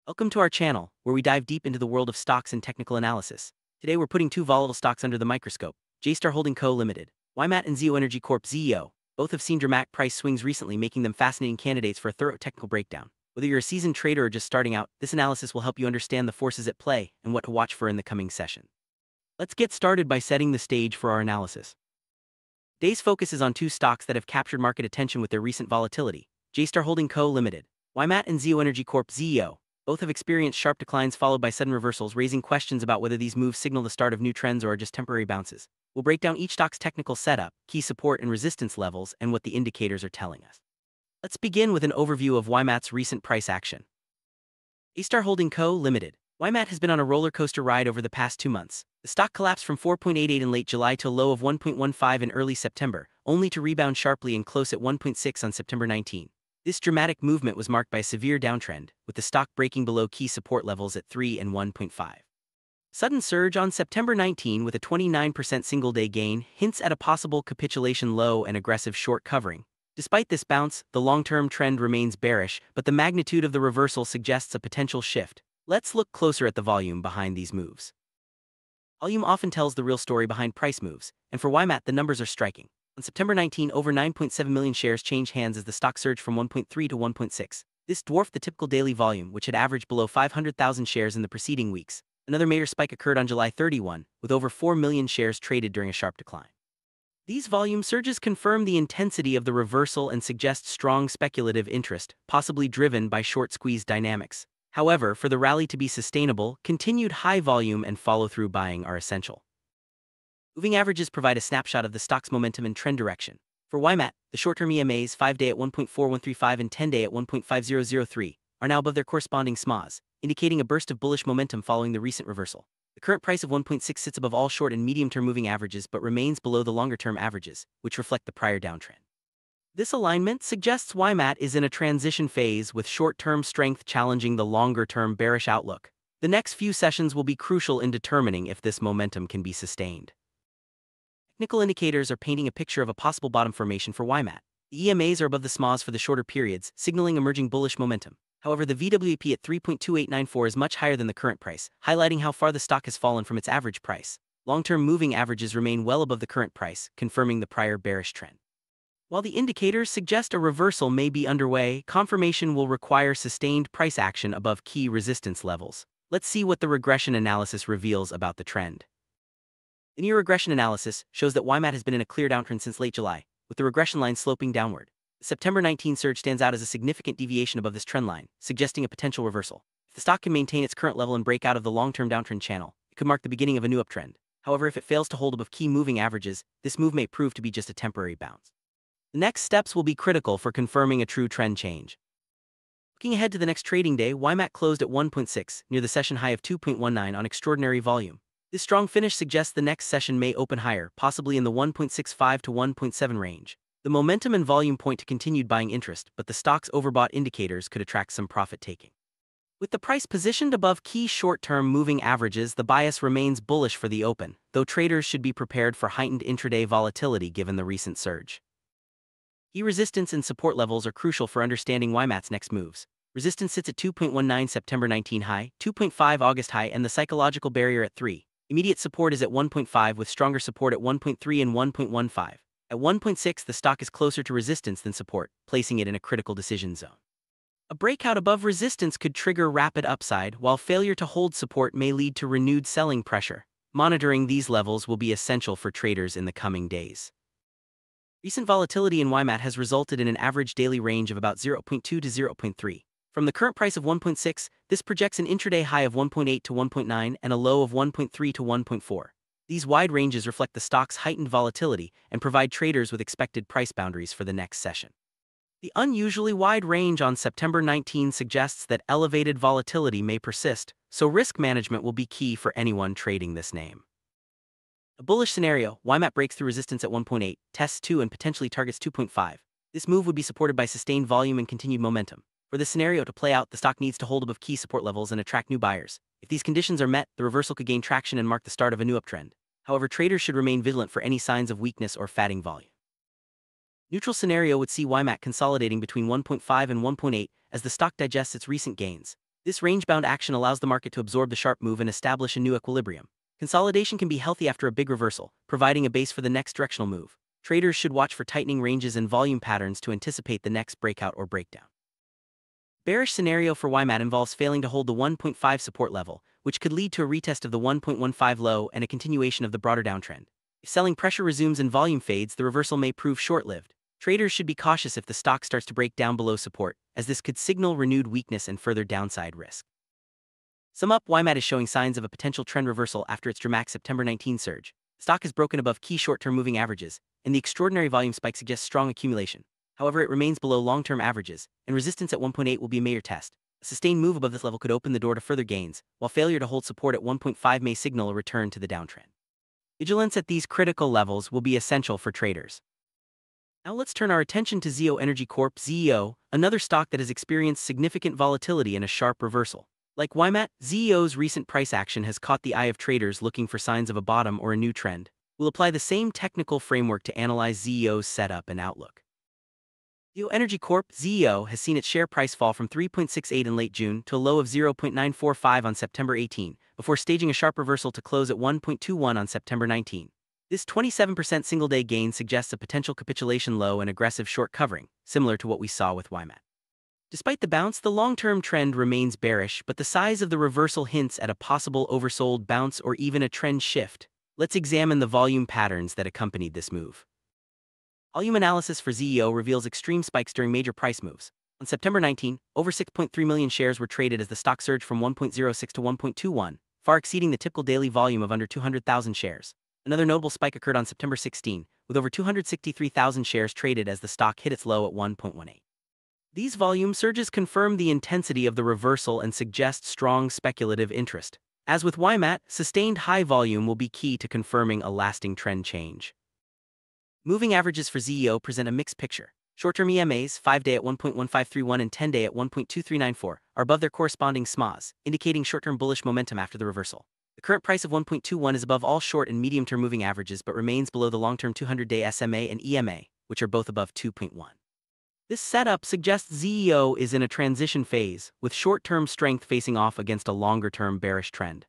Welcome to our channel, where we dive deep into the world of stocks and technical analysis. Today we're putting two volatile stocks under the microscope, J-Star Holding Co. Limited, YMAT and Zeo Energy Corp. Zeo. Both have seen dramatic price swings recently, making them fascinating candidates for a thorough technical breakdown. Whether you're a seasoned trader or just starting out, this analysis will help you understand the forces at play and what to watch for in the coming session. Let's get started by setting the stage for our analysis. Today's focus is on two stocks that have captured market attention with their recent volatility, J-Star Holding Co. Limited, YMAT and Zeo Energy Corp. Zeo. Both have experienced sharp declines followed by sudden reversals, raising questions about whether these moves signal the start of new trends or are just temporary bounces. We'll break down each stock's technical setup, key support and resistance levels, and what the indicators are telling us. Let's begin with an overview of YMAT's recent price action. J-Star Holding Co. Limited. YMAT has been on a roller coaster ride over the past 2 months. The stock collapsed from 4.88 in late July to a low of 1.15 in early September, only to rebound sharply and close at 1.6 on September 19. This dramatic movement was marked by a severe downtrend, with the stock breaking below key support levels at 3 and 1.5. Sudden surge on September 19 with a 29% single-day gain hints at a possible capitulation low and aggressive short covering. Despite this bounce, the long-term trend remains bearish, but the magnitude of the reversal suggests a potential shift. Let's look closer at the volume behind these moves. Volume often tells the real story behind price moves, and for YMAT the numbers are striking. On September 19, over 9.7 million shares changed hands as the stock surged from 1.3 to 1.6. This dwarfed the typical daily volume, which had averaged below 500,000 shares in the preceding weeks. Another major spike occurred on July 31, with over 4 million shares traded during a sharp decline. These volume surges confirm the intensity of the reversal and suggest strong speculative interest, possibly driven by short squeeze dynamics. However, for the rally to be sustainable, continued high volume and follow-through buying are essential. Moving averages provide a snapshot of the stock's momentum and trend direction. For YMAT, the short-term EMAs 5-day at 1.4135 and 10-day at 1.5003 are now above their corresponding SMAs, indicating a burst of bullish momentum following the recent reversal. The current price of 1.6 sits above all short and medium-term moving averages but remains below the longer-term averages, which reflect the prior downtrend. This alignment suggests YMAT is in a transition phase with short-term strength challenging the longer-term bearish outlook. The next few sessions will be crucial in determining if this momentum can be sustained. Technical indicators are painting a picture of a possible bottom formation for YMAT. The EMAs are above the SMAs for the shorter periods, signaling emerging bullish momentum. However, the VWAP at 3.2894 is much higher than the current price, highlighting how far the stock has fallen from its average price. Long-term moving averages remain well above the current price, confirming the prior bearish trend. While the indicators suggest a reversal may be underway, confirmation will require sustained price action above key resistance levels. Let's see what the regression analysis reveals about the trend. Linear regression analysis shows that YMAT has been in a clear downtrend since late July, with the regression line sloping downward. The September 19 surge stands out as a significant deviation above this trend line, suggesting a potential reversal. If the stock can maintain its current level and break out of the long-term downtrend channel, it could mark the beginning of a new uptrend. However, if it fails to hold above key moving averages, this move may prove to be just a temporary bounce. The next steps will be critical for confirming a true trend change. Looking ahead to the next trading day, YMAT closed at 1.6, near the session high of 2.19 on extraordinary volume. This strong finish suggests the next session may open higher, possibly in the 1.65 to 1.7 range. The momentum and volume point to continued buying interest, but the stock's overbought indicators could attract some profit-taking. With the price positioned above key short-term moving averages, the bias remains bullish for the open, though traders should be prepared for heightened intraday volatility given the recent surge. Key resistance and support levels are crucial for understanding YMAT's next moves. Resistance sits at 2.19 September 19 high, 2.5 August high, and the psychological barrier at 3. Immediate support is at 1.5 with stronger support at 1.3 and 1.15. At 1.6, the stock is closer to resistance than support, placing it in a critical decision zone. A breakout above resistance could trigger rapid upside, while failure to hold support may lead to renewed selling pressure. Monitoring these levels will be essential for traders in the coming days. Recent volatility in YMAT has resulted in an average daily range of about 0.2 to 0.3. From the current price of 1.6, this projects an intraday high of 1.8 to 1.9 and a low of 1.3 to 1.4. These wide ranges reflect the stock's heightened volatility and provide traders with expected price boundaries for the next session. The unusually wide range on September 19 suggests that elevated volatility may persist, so risk management will be key for anyone trading this name. A bullish scenario, YMAT breaks through resistance at 1.8, tests 2 and potentially targets 2.5. This move would be supported by sustained volume and continued momentum. For this scenario to play out, the stock needs to hold above key support levels and attract new buyers. If these conditions are met, the reversal could gain traction and mark the start of a new uptrend. However, traders should remain vigilant for any signs of weakness or fatting volume. Neutral scenario would see YMAT consolidating between 1.5 and 1.8 as the stock digests its recent gains. This range-bound action allows the market to absorb the sharp move and establish a new equilibrium. Consolidation can be healthy after a big reversal, providing a base for the next directional move. Traders should watch for tightening ranges and volume patterns to anticipate the next breakout or breakdown. Bearish scenario for YMAT involves failing to hold the 1.5 support level, which could lead to a retest of the 1.15 low and a continuation of the broader downtrend. If selling pressure resumes and volume fades, the reversal may prove short-lived. Traders should be cautious if the stock starts to break down below support, as this could signal renewed weakness and further downside risk. Sum up, YMAT is showing signs of a potential trend reversal after its dramatic September 19 surge. The stock has broken above key short-term moving averages, and the extraordinary volume spike suggests strong accumulation. However, it remains below long-term averages, and resistance at 1.8 will be a major test. A sustained move above this level could open the door to further gains, while failure to hold support at 1.5 may signal a return to the downtrend. Vigilance at these critical levels will be essential for traders. Now let's turn our attention to Zeo Energy Corp, Zeo, another stock that has experienced significant volatility and a sharp reversal. Like YMAT, Zeo's recent price action has caught the eye of traders looking for signs of a bottom or a new trend. We'll apply the same technical framework to analyze Zeo's setup and outlook. Zeo Energy Corp, Zeo, has seen its share price fall from 3.68 in late June to a low of 0.945 on September 18, before staging a sharp reversal to close at 1.21 on September 19. This 27% single-day gain suggests a potential capitulation low and aggressive short covering, similar to what we saw with YMAT. Despite the bounce, the long-term trend remains bearish, but the size of the reversal hints at a possible oversold bounce or even a trend shift. Let's examine the volume patterns that accompanied this move. Volume analysis for Zeo reveals extreme spikes during major price moves. On September 19, over 6.3 million shares were traded as the stock surged from 1.06 to 1.21, far exceeding the typical daily volume of under 200,000 shares. Another notable spike occurred on September 16, with over 263,000 shares traded as the stock hit its low at 1.18. These volume surges confirm the intensity of the reversal and suggest strong speculative interest. As with YMAT, sustained high volume will be key to confirming a lasting trend change. Moving averages for Zeo present a mixed picture. Short-term EMAs, 5-day at 1.1531 and 10-day at 1.2394, are above their corresponding SMAs, indicating short-term bullish momentum after the reversal. The current price of 1.21 is above all short and medium-term moving averages but remains below the long-term 200-day SMA and EMA, which are both above 2.1. This setup suggests Zeo is in a transition phase, with short-term strength facing off against a longer-term bearish trend.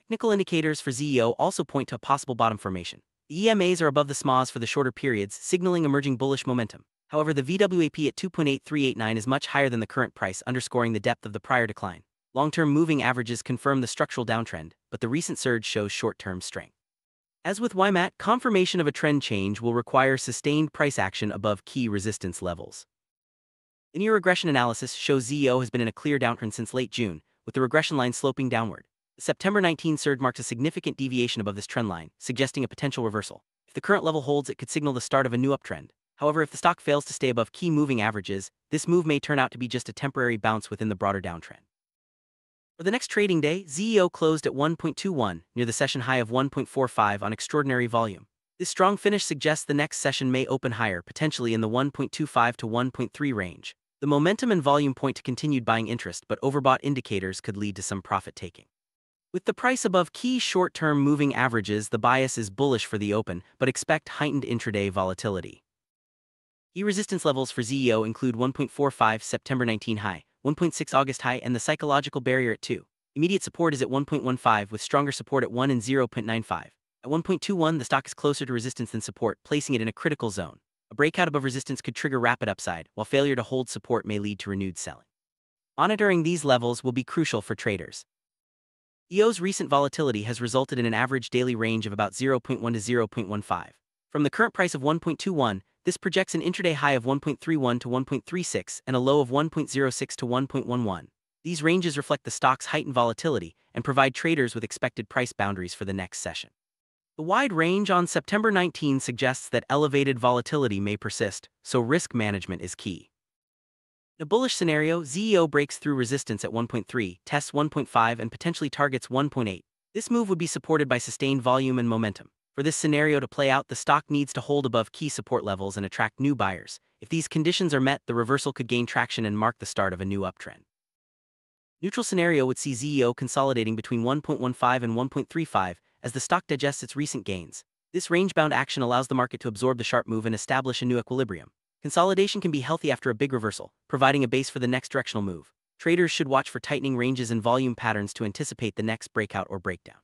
Technical indicators for Zeo also point to a possible bottom formation. The EMAs are above the SMAs for the shorter periods, signaling emerging bullish momentum. However, the VWAP at 2.8389 is much higher than the current price, underscoring the depth of the prior decline. Long-term moving averages confirm the structural downtrend, but the recent surge shows short-term strength. As with YMAT, confirmation of a trend change will require sustained price action above key resistance levels. Linear regression analysis shows Zeo has been in a clear downtrend since late June, with the regression line sloping downward. The September 19 surge marks a significant deviation above this trend line, suggesting a potential reversal. If the current level holds, it could signal the start of a new uptrend. However, if the stock fails to stay above key moving averages, this move may turn out to be just a temporary bounce within the broader downtrend. For the next trading day, Zeo closed at 1.21, near the session high of 1.45 on extraordinary volume. This strong finish suggests the next session may open higher, potentially in the 1.25 to 1.3 range. The momentum and volume point to continued buying interest, but overbought indicators could lead to some profit taking. With the price above key short-term moving averages, the bias is bullish for the open, but expect heightened intraday volatility. Key resistance levels for Zeo include 1.45 September 19 high, 1.6 August high, and the psychological barrier at 2. Immediate support is at 1.15 with stronger support at 1 and 0.95. At 1.21, the stock is closer to resistance than support, placing it in a critical zone. A breakout above resistance could trigger rapid upside, while failure to hold support may lead to renewed selling. Monitoring these levels will be crucial for traders. Zeo's recent volatility has resulted in an average daily range of about 0.1 to 0.15. From the current price of 1.21, this projects an intraday high of 1.31 to 1.36 and a low of 1.06 to 1.11. These ranges reflect the stock's heightened volatility and provide traders with expected price boundaries for the next session. The wide range on September 19 suggests that elevated volatility may persist, so risk management is key. In a bullish scenario, Zeo breaks through resistance at 1.3, tests 1.5 and potentially targets 1.8. This move would be supported by sustained volume and momentum. For this scenario to play out, the stock needs to hold above key support levels and attract new buyers. If these conditions are met, the reversal could gain traction and mark the start of a new uptrend. Neutral scenario would see Zeo consolidating between 1.15 and 1.35 as the stock digests its recent gains. This range-bound action allows the market to absorb the sharp move and establish a new equilibrium. Consolidation can be healthy after a big reversal, providing a base for the next directional move. Traders should watch for tightening ranges and volume patterns to anticipate the next breakout or breakdown.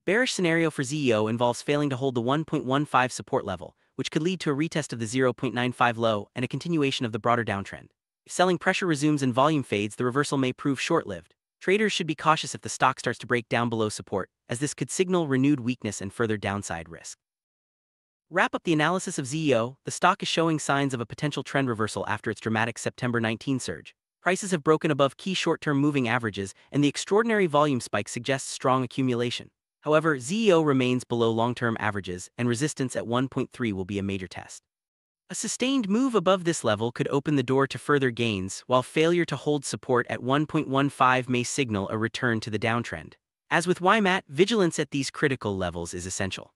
Bearish scenario for Zeo involves failing to hold the 1.15 support level, which could lead to a retest of the 0.95 low and a continuation of the broader downtrend. If selling pressure resumes and volume fades, the reversal may prove short-lived. Traders should be cautious if the stock starts to break down below support, as this could signal renewed weakness and further downside risk. Wrap up the analysis of Zeo. The stock is showing signs of a potential trend reversal after its dramatic September 19 surge. Prices have broken above key short-term moving averages, and the extraordinary volume spike suggests strong accumulation. However, Zeo remains below long-term averages, and resistance at 1.3 will be a major test. A sustained move above this level could open the door to further gains, while failure to hold support at 1.15 may signal a return to the downtrend. As with YMAT, vigilance at these critical levels is essential.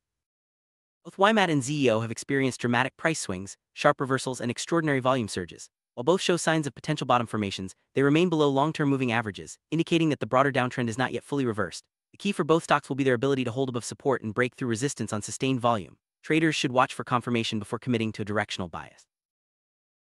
Both YMAT and Zeo have experienced dramatic price swings, sharp reversals, and extraordinary volume surges. While both show signs of potential bottom formations, they remain below long-term moving averages, indicating that the broader downtrend is not yet fully reversed. The key for both stocks will be their ability to hold above support and break through resistance on sustained volume. Traders should watch for confirmation before committing to a directional bias.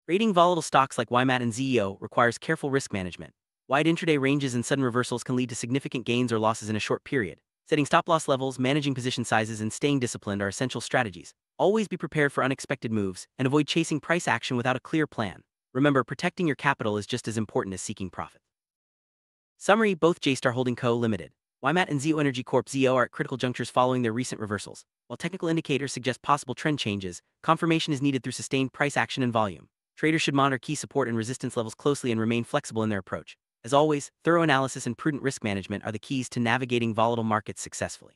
Trading volatile stocks like YMAT and Zeo requires careful risk management. Wide intraday ranges and sudden reversals can lead to significant gains or losses in a short period. Setting stop-loss levels, managing position sizes, and staying disciplined are essential strategies. Always be prepared for unexpected moves, and avoid chasing price action without a clear plan. Remember, protecting your capital is just as important as seeking profit. Summary: both JStar Holding Co. Limited, YMAT and Zeo Energy Corp. Zeo are at critical junctures following their recent reversals. While technical indicators suggest possible trend changes, confirmation is needed through sustained price action and volume. Traders should monitor key support and resistance levels closely and remain flexible in their approach. As always, thorough analysis and prudent risk management are the keys to navigating volatile markets successfully.